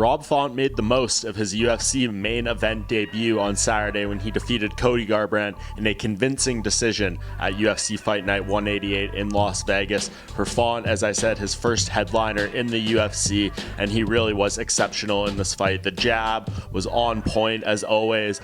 Rob Font made the most of his UFC main event debut on Saturday when he defeated Cody Garbrandt in a convincing decision at UFC Fight Night 188 in Las Vegas. For Font, as I said, his first headliner in the UFC, and he really was exceptional in this fight. The jab was on point as always.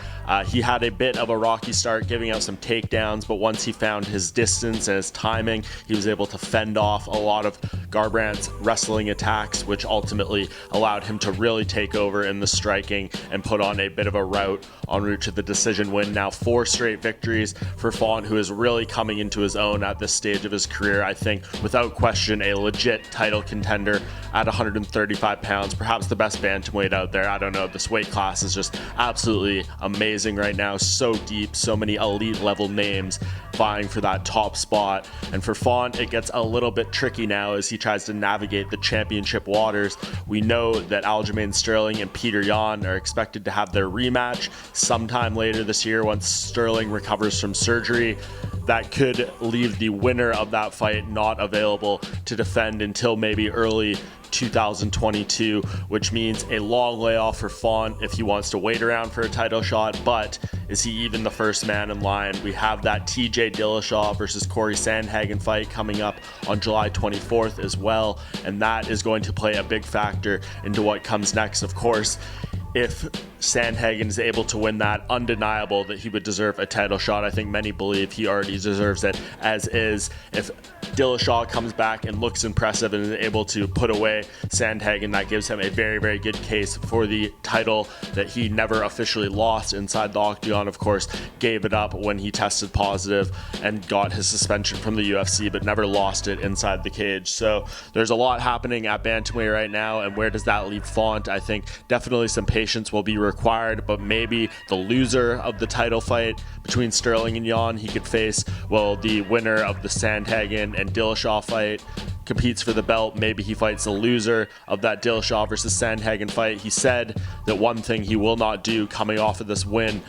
He had a bit of a rocky start, giving out some takedowns, but once he found his distance and his timing, he was able to fend off a lot of Garbrandt's wrestling attacks, which ultimately allowed him to really take over in the striking and put on a bit of a rout en route to the decision win. Now 4 straight victories for Font, who is really coming into his own at this stage of his career. I think without question a legit title contender at 135 pounds, perhaps the best bantamweight out there. I don't know, this weight class is just absolutely amazing right now. So deep, so many elite level names vying for that top spot. And for Font, it gets a little bit tricky now as he tries to navigate the championship waters. We know that Aljamain Sterling and Peter Yan are expected to have their rematch sometime later this year once Sterling recovers from surgery. That could leave the winner of that fight not available to defend until maybe early 2022, which means a long layoff for Font if he wants to wait around for a title shot. But is he even the first man in line? We have that TJ Dillashaw versus Corey Sandhagen fight coming up on July 24th as well, and that is going to play a big factor into what comes next. Of course, if Sandhagen is able to win that, undeniable that he would deserve a title shot. I think many believe he already deserves it as is. If Dillashaw comes back and looks impressive and is able to put away Sandhagen, that gives him a very, very good case for the title that he never officially lost inside the octagon. Of course, gave it up when he tested positive and got his suspension from the UFC, but never lost it inside the cage. So there's a lot happening at bantamweight right now, and where does that leave Font? I think definitely some patience will be required, but maybe the loser of the title fight between Sterling and Yan, he could face, well, the winner of the Sandhagen and Dillashaw fight competes for the belt. Maybe he fights the loser of that Dillashaw versus Sandhagen fight. He said that one thing he will not do coming off of this win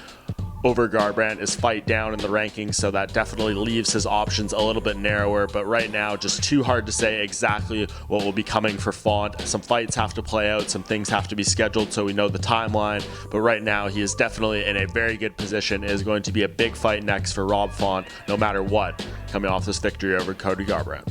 over Garbrandt is fight down in the rankings, so that definitely leaves his options a little bit narrower. But right now, just too hard to say exactly what will be coming for Font. Some fights have to play out, some things have to be scheduled so we know the timeline, but right now he is definitely in a very good position. It is going to be a big fight next for Rob Font, no matter what, coming off this victory over Cody Garbrandt.